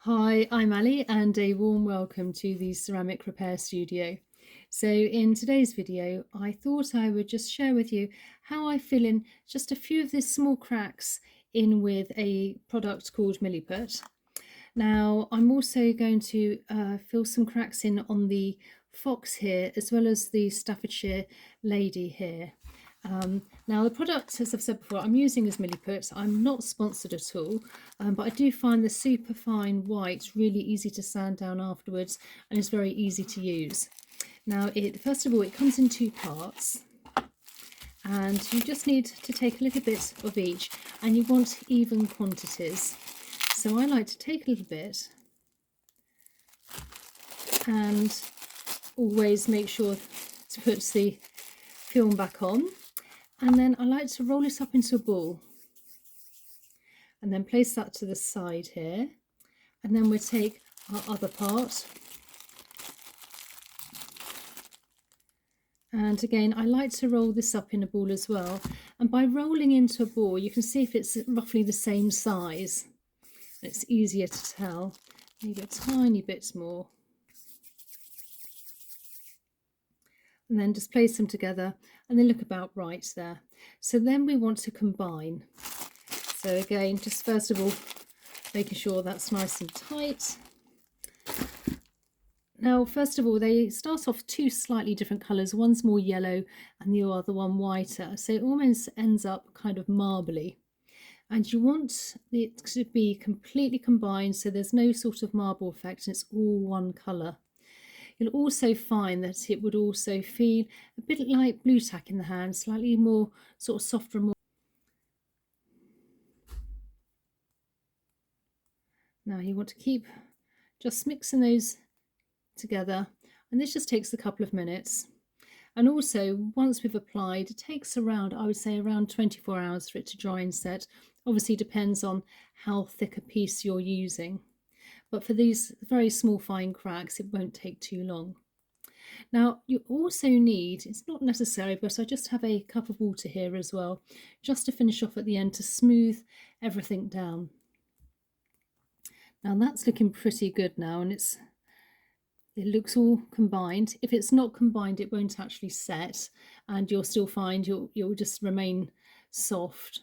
Hi, I'm Ali and a warm welcome to the Ceramic Repair Studio. So in today's video, I thought I would just share with you how I fill in just a few of these small cracks in with a product called Milliput. Now I'm also going to fill some cracks in on the fox here as well as the Staffordshire lady here. Now the product, as I've said before, I'm using as Milliput. I'm not sponsored at all, but I do find the super fine white really easy to sand down afterwards and is very easy to use. Now first of all, it comes in two parts and you just need to take a little bit of each, and you want even quantities. So I like to take a little bit and always make sure to put the film back on. And then I like to roll it up into a ball and then place that to the side here. And then we'll take our other part. And again, I like to roll this up in a ball as well. And by rolling into a ball, you can see if it's roughly the same size. It's easier to tell. Maybe a tiny bit more. And then just place them together and they look about right there. So then we want to combine. So again, just first of all, making sure that's nice and tight. Now, first of all, they start off two slightly different colours. One's more yellow and the other one whiter. So it almost ends up kind of marbly. And you want it to be completely combined so there's no sort of marble effect and it's all one colour. You'll also find that it would also feel a bit like blue tack in the hand, slightly more sort of softer and more. Now you want to keep just mixing those together, and this just takes a couple of minutes. And also, once we've applied, it takes around, I would say, around 24 hours for it to dry and set. Obviously depends on how thick a piece you're using. But for these very small fine cracks, it won't take too long. Now you also need, it's not necessary, but I just have a cup of water here as well, just to finish off at the end to smooth everything down. Now that's looking pretty good now, and it looks all combined. If it's not combined, it won't actually set, and you'll still find you'll just remain soft.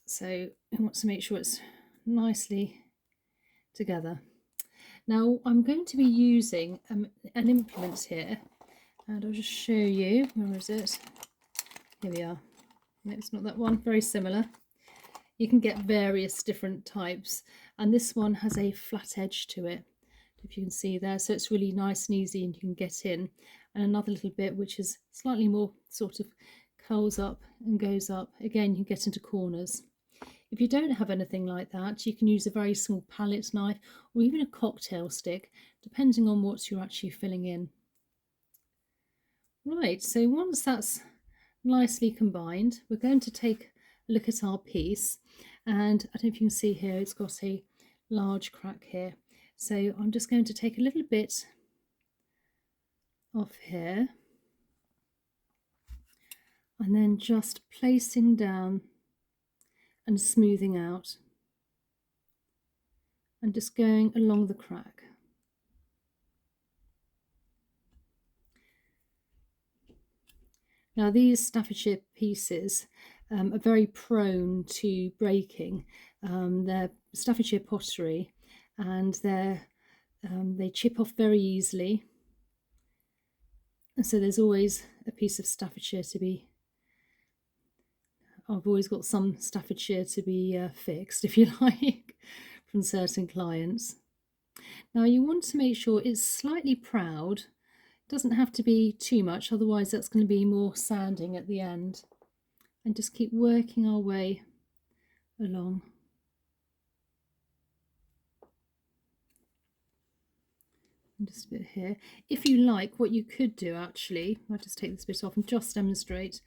So you want to make sure it's nicely together. Now I'm going to be using an implement here, and I'll just show you. Where is it? Here we are. No, it's not that one. Very similar. You can get various different types, and this one has a flat edge to it, if you can see there, so it's really nice and easy and you can get in. And another little bit which is slightly more sort of curls up and goes up. Again, you can get into corners. If you don't have anything like that, you can use a very small palette knife or even a cocktail stick, depending on what you're actually filling in. Right, so once that's nicely combined, we're going to take a look at our piece, and I don't know if you can see here, it's got a large crack here. So I'm just going to take a little bit off here and then just placing down and smoothing out and just going along the crack. Now these Staffordshire pieces are very prone to breaking. They're Staffordshire pottery, and they chip off very easily. And so there's always a piece of Staffordshire to be, I've always got some Staffordshire to be fixed, if you like, from certain clients. Now you want to make sure it's slightly proud. It doesn't have to be too much, otherwise that's going to be more sanding at the end. And just keep working our way along. And just a bit here. If you like, what you could do actually, I'll just take this bit off and just demonstrate.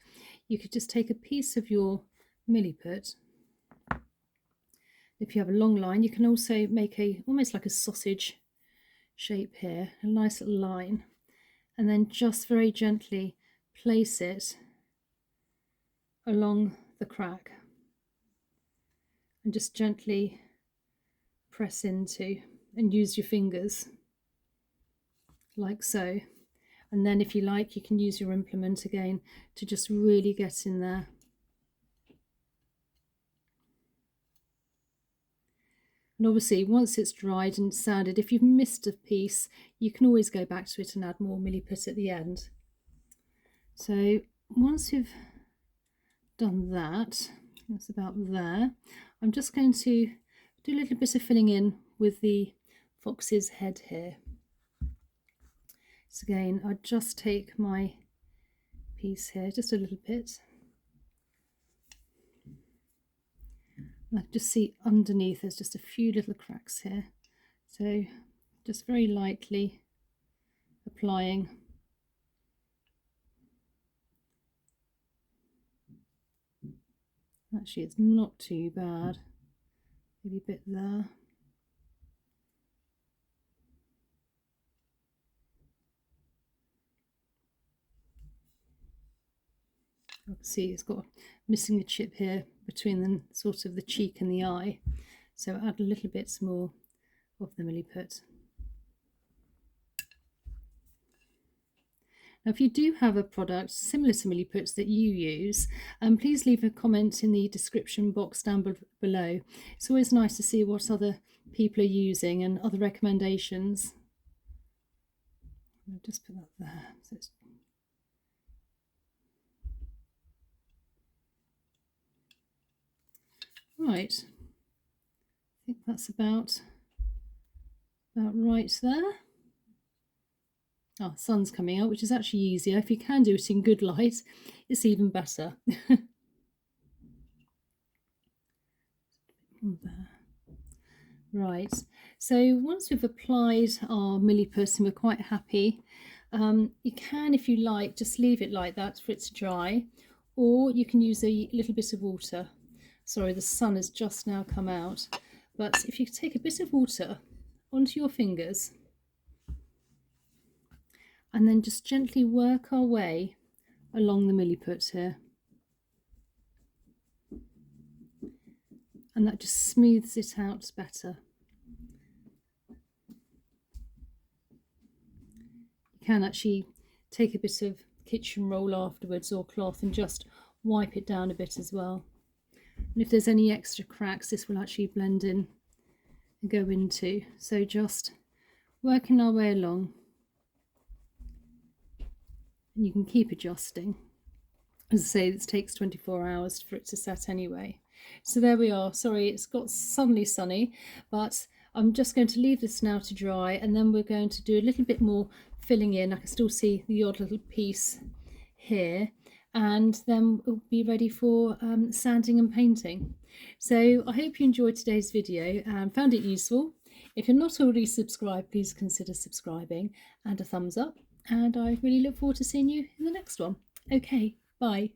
You could just take a piece of your Milliput. If you have a long line, you can also make almost like a sausage shape here, a nice little line, and then just very gently place it along the crack and just gently press into. and use your fingers like so. And then if you like, you can use your implement again to just really get in there. And obviously once it's dried and sanded, if you've missed a piece, you can always go back to it and add more Milliput at the end. So once you've done that, that's about there, I'm just going to do a little bit of filling in with the fox's head here. So again, I just take my piece here, just a little bit. I just see underneath there's just a few little cracks here. So just very lightly applying. Actually, it's not too bad. Maybe a bit there. You can see it's got missing a chip here between the sort of the cheek and the eye. So add a little bit more of the Milliput. Now, if you do have a product similar to Milliputs that you use, please leave a comment in the description box down below. It's always nice to see what other people are using and other recommendations. I'll just put that there. So it's right. I think that's about right there. Oh, sun's coming out, which is actually easier. If you can do it in good light, it's even better. There. Right, so once we've applied our Milliput and we're quite happy, you can, if you like, just leave it like that for it to dry, or you can use a little bit of water. Sorry, the sun has just now come out, but if you take a bit of water onto your fingers and then just gently work our way along the Milliput here, and that just smooths it out better. You can actually take a bit of kitchen roll afterwards or cloth and just wipe it down a bit as well. And if there's any extra cracks, this will actually blend in and go into. So just working our way along, and you can keep adjusting. As I say, it takes 24 hours for it to set anyway. So there we are. Sorry, it's got suddenly sunny, but I'm just going to leave this now to dry, and then we're going to do a little bit more filling in. I can still see the odd little piece here, and then we'll be ready for sanding and painting. So I hope you enjoyed today's video and found it useful. If you're not already subscribed, please consider subscribing and a thumbs up, and I really look forward to seeing you in the next one. Okay, bye.